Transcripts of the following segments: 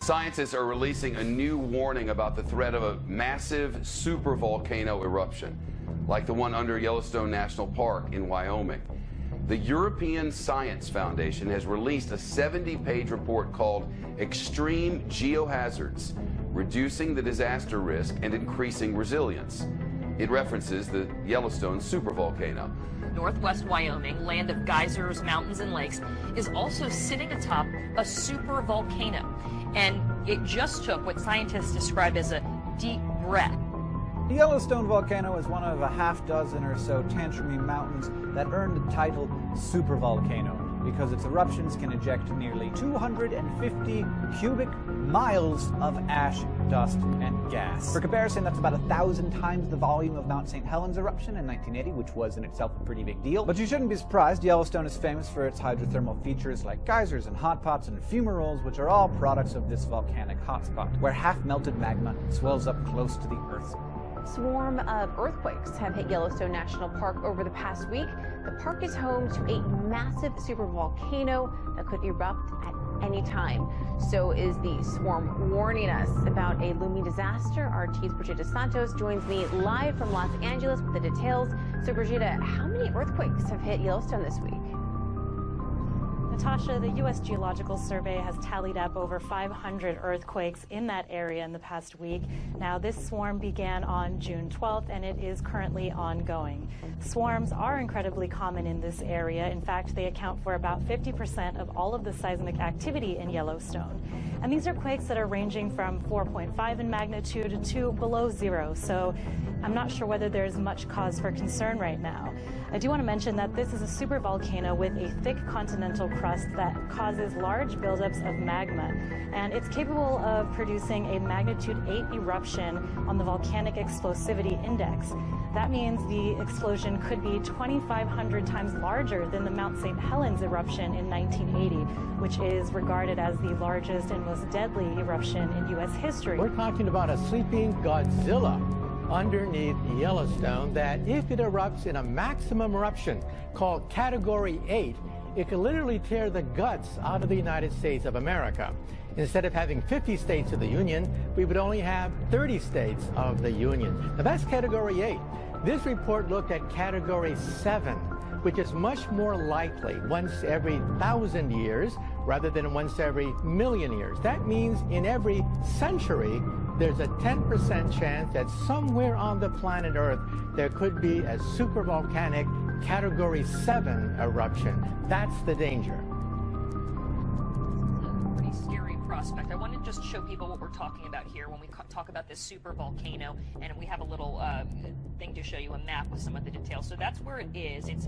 Scientists are releasing a new warning about the threat of a massive supervolcano eruption, like the one under Yellowstone National Park in Wyoming. The European Science Foundation has released a 70-page report called Extreme Geohazards, Reducing the Disaster Risk and Increasing Resilience. It references the Yellowstone supervolcano. Northwest Wyoming, land of geysers, mountains, and lakes, is also sitting atop a supervolcano. And it just took what scientists describe as a deep breath. The Yellowstone volcano is one of a half dozen or so tantrumy mountains that earned the title supervolcano because its eruptions can eject nearly 250 cubic miles of ash, dust, and gas. For comparison, that's about 1,000 times the volume of Mount St. Helens eruption in 1980, which was in itself a pretty big deal. But you shouldn't be surprised. Yellowstone is famous for its hydrothermal features like geysers and hot pots and fumaroles, which are all products of this volcanic hotspot, where half-melted magma swells up close to the Earth's swarm of earthquakes have hit Yellowstone National Park over the past week. The park is home to a massive supervolcano that could erupt at any time. So is the swarm warning us about a looming disaster. Our RT's Brigida Santos joins me live from Los Angeles with the details. So Brigida, how many earthquakes have hit Yellowstone this week? Natasha, the U.S. Geological Survey has tallied up over 500 earthquakes in that area in the past week. Now, this swarm began on June 12th, and it is currently ongoing. Swarms are incredibly common in this area. In fact, they account for about 50% of all of the seismic activity in Yellowstone. And these are quakes that are ranging from 4.5 in magnitude to below zero. So I'm not sure whether there's much cause for concern right now. I do want to mention that this is a supervolcano with a thick continental crust that causes large buildups of magma, and it's capable of producing a magnitude 8 eruption on the volcanic explosivity index. That means the explosion could be 2,500 times larger than the Mount St. Helens eruption in 1980, which is regarded as the largest and most deadly eruption in U.S. history. We're talking about a sleeping Godzilla underneath Yellowstone that, if it erupts in a maximum eruption called Category 8, it could literally tear the guts out of the United States of America. Instead of having 50 states of the Union, we would only have 30 states of the Union. Now that's Category 8. This report looked at Category 7, which is much more likely once every 1,000 years rather than once every million years. That means in every century, there's a 10% chance that somewhere on the planet Earth there could be a supervolcanic Category 7 eruption. That's the danger. Pretty scary prospect. I want to just show people what we're talking about here when we talk about this supervolcano, and we have a little thing to show you, a map with some of the details. So that's where it is. It's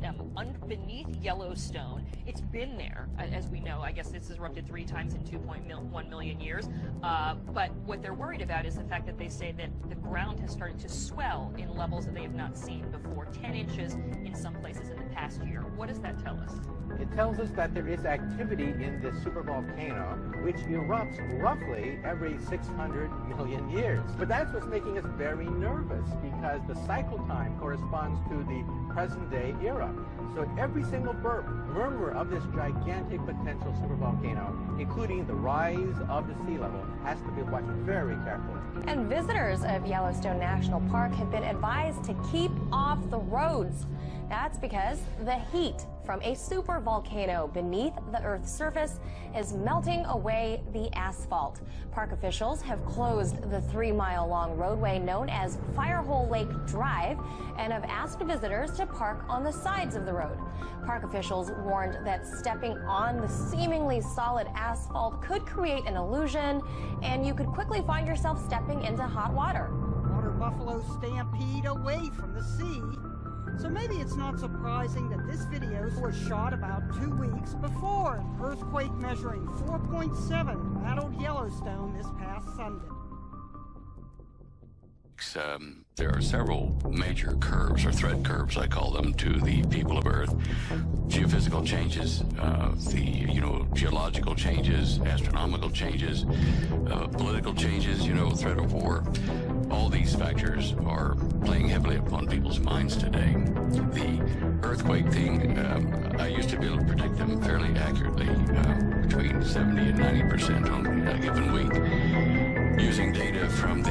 beneath Yellowstone. It's been there, as we know. I guess this has erupted 3 times in 2.1 million years. But what they're worried about is the fact that they say that the ground has started to swell in levels that they have not seen before, 10 inches in some places in the past year. What does that tell us? It tells us that there is activity in this supervolcano, which erupts roughly every 600 million years. But that's what's making us very nervous, because the cycle time corresponds to the present-day era. So every single murmur of this gigantic potential supervolcano, including the rise of the sea level, has to be watched very carefully. And visitors of Yellowstone National Park have been advised to keep off the roads. That's because the heat from a supervolcano beneath the Earth's surface is melting away the asphalt. Park officials have closed the 3-mile-long roadway known as Firehole Lake Drive and have asked visitors to park on the sides of the road. Park officials warned that stepping on the seemingly solid asphalt could create an illusion, and you could quickly find yourself stepping into hot water. Water buffalo stampede away from the sea. So maybe it's not surprising that this video was shot about 2 weeks before an earthquake measuring 4.7 rattled Yellowstone this past Sunday. There are several major curves, or threat curves, I call them, to the people of Earth. Geophysical changes, geological changes, astronomical changes, political changes, threat of war. All these factors are playing heavily upon people's minds today. The earthquake thing, I used to be able to predict them fairly accurately, between 70 and 90% on a given week. Using data from the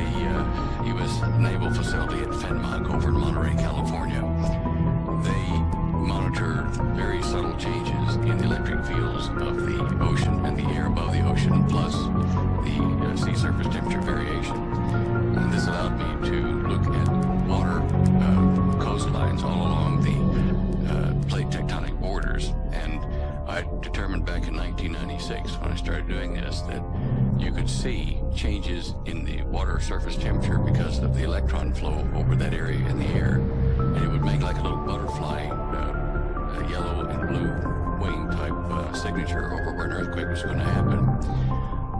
U.S. Naval Facility at Fenmont over in Monterey, California, they monitored very subtle changes in the electric fields of the ocean and the air above the ocean, plus the sea surface temperature variation. And this allowed me to look at water coastlines all along the plate tectonic borders. And I determined back in 1996, when I started doing this, that you could see changes in the water surface temperature because of the electron flow over that area in the air. And it would make like a little butterfly, a yellow and blue wing type signature over where an earthquake was going to happen.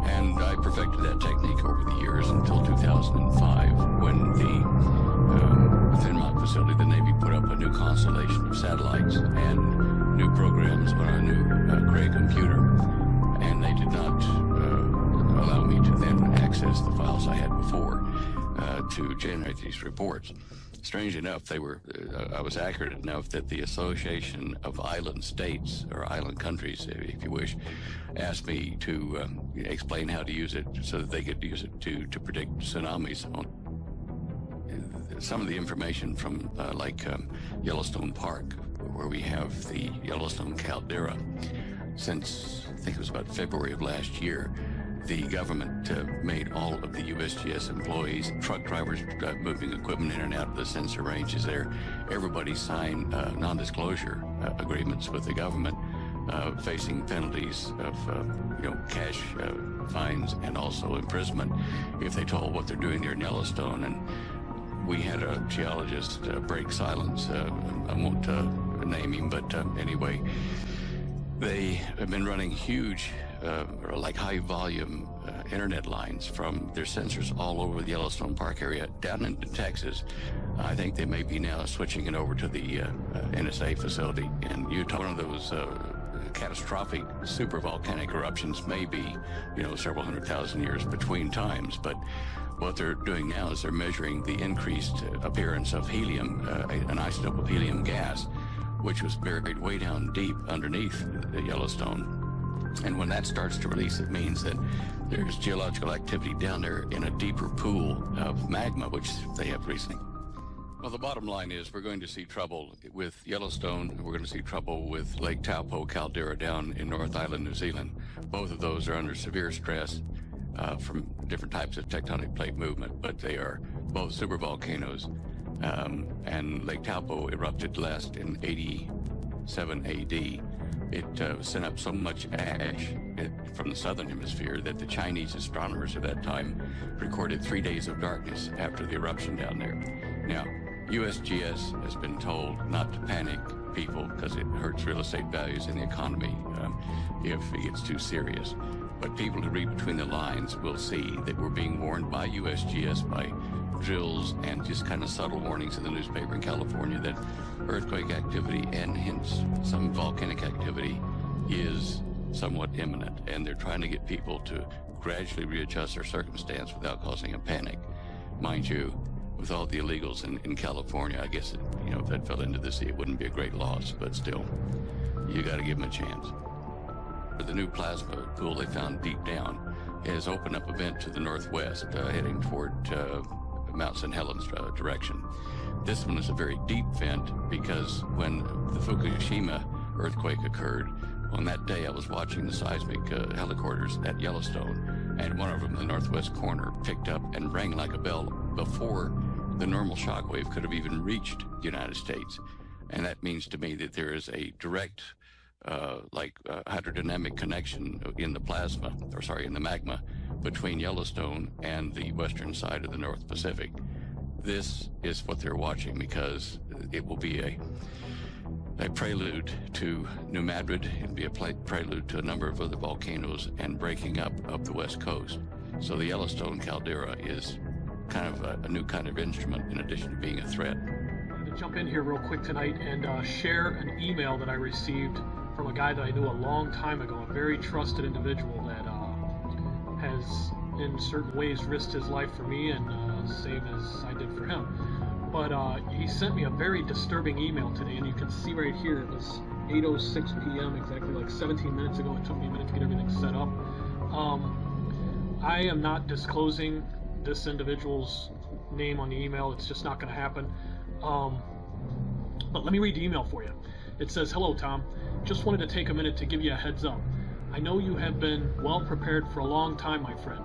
And I perfected that technique over the years until 2005, when the Fenmont facility, the Navy, put up a new constellation of satellites and new programs on a new Cray computer. And they did not allow me to then access the files I had before to generate these reports. Strange enough, they were, I was accurate enough that the Association of Island States, or island countries, if you wish, asked me to explain how to use it so that they could use it to predict tsunamis. Some of the information from Yellowstone Park, where we have the Yellowstone caldera, since I think it was about February of last year, the government made all of the USGS employees, truck drivers moving equipment in and out of the sensor ranges there, everybody signed non-disclosure agreements with the government, facing penalties of cash fines and also imprisonment if they told what they're doing there in Yellowstone. And we had a geologist break silence. I won't name him, but anyway, they have been running huge, high volume internet lines from their sensors all over the Yellowstone Park area down into Texas. I think they may be now switching it over to the NSA facility in Utah. One of those catastrophic supervolcanic eruptions may be, several 100,000 years between times, but what they're doing now is they're measuring the increased appearance of helium, an isotope of helium gas, which was buried way down deep underneath the Yellowstone. And when that starts to release, it means that there's geological activity down there in a deeper pool of magma, which they have recently. Well, the bottom line is we're going to see trouble with Yellowstone. We're going to see trouble with Lake Taupo caldera down in North Island, New Zealand. Both of those are under severe stress from different types of tectonic plate movement, but they are both supervolcanoes. And Lake Taupo erupted last in 87 AD. It sent up so much ash from the southern hemisphere that the Chinese astronomers at that time recorded 3 days of darkness after the eruption down there. Now, USGS has been told not to panic people because it hurts real estate values in the economy if it gets too serious. But people who read between the lines will see that we're being warned by USGS, by drills and just kind of subtle warnings in the newspaper in California that earthquake activity and hence some volcanic activity is somewhat imminent, and they're trying to get people to gradually readjust their circumstance without causing a panic. Mind you, with all the illegals in California, I guess if that fell into the sea, it wouldn't be a great loss, but still, you got to give them a chance. The new plasma pool they found deep down has opened up a vent to the northwest, heading toward Mount St. Helens direction. This one is a very deep vent because when the Fukushima earthquake occurred, on that day I was watching the seismic helicopters at Yellowstone, and one of them in the northwest corner picked up and rang like a bell before the normal shock wave could have even reached the United States. And that means to me that there is a direct hydrodynamic connection in the magma between Yellowstone and the western side of the North Pacific. This is what they're watching because it will be a prelude to New Madrid. It'll be a prelude to a number of other volcanoes and breaking up of the west coast. So the Yellowstone caldera is kind of a new kind of instrument in addition to being a threat. I wanted to jump in here real quick tonight and share an email that I received from a guy that I knew a long time ago, a very trusted individual that has in certain ways risked his life for me and same as I did for him. But he sent me a very disturbing email today, and you can see right here, this 8:06 p.m. exactly, like 17 minutes ago. It took me a minute to get everything set up. I am not disclosing this individual's name on the email. It's just not going to happen. But let me read the email for you. It says, "Hello, Tom. Just wanted to take a minute to give you a heads up. I know you have been well prepared for a long time, my friend.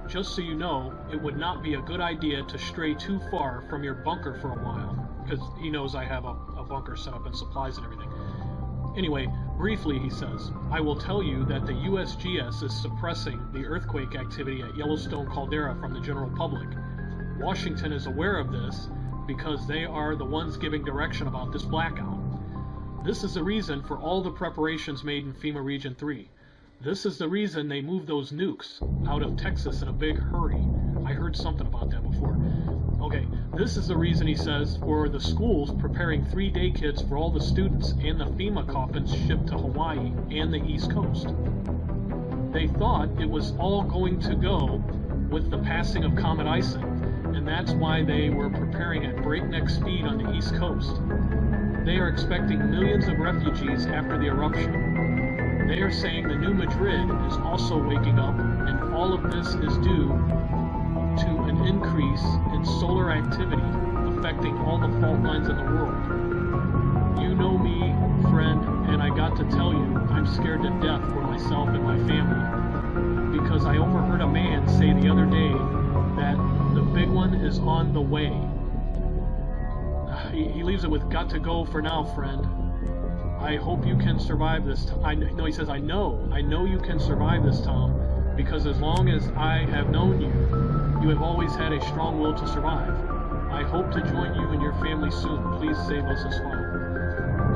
Just so you know, it would not be a good idea to stray too far from your bunker for a while," because he knows I have a bunker set up and supplies and everything. Anyway, briefly, he says, "I will tell you that the USGS is suppressing the earthquake activity at Yellowstone Caldera from the general public. Washington is aware of this because they are the ones giving direction about this blackout. This is the reason for all the preparations made in FEMA Region 3. This is the reason they moved those nukes out of Texas in a big hurry." I heard something about that before. Okay, this is the reason, he says, for the schools preparing 3-day kits for all the students and the FEMA coffins shipped to Hawaii and the East Coast. They thought it was all going to go with the passing of Comet Ison, and that's why they were preparing at breakneck speed on the East Coast. They are expecting millions of refugees after the eruption. They are saying the New Madrid is also waking up, and all of this is due to an increase in solar activity affecting all the fault lines in the world. You know me, friend, and I got to tell you, I'm scared to death for myself and my family, because I overheard a man say the other day that the big one is on the way. He leaves it with, "Got to go for now, friend. I hope you can survive this." He says, I know you can survive this, Tom, because as long as I have known you, you have always had a strong will to survive. I hope to join you and your family soon. Please save us a spot.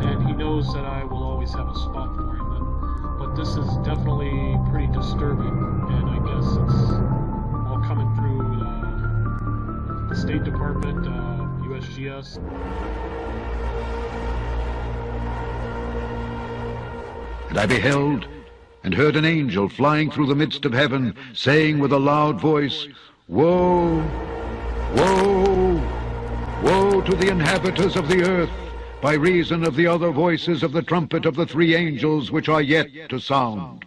And he knows that I will always have a spot for him. But this is definitely pretty disturbing, and I guess it's all coming through the State Department, USGS. And I beheld and heard an angel flying through the midst of heaven, saying with a loud voice, "Woe, woe, woe to the inhabitants of the earth, by reason of the other voices of the trumpet of the 3 angels which are yet to sound."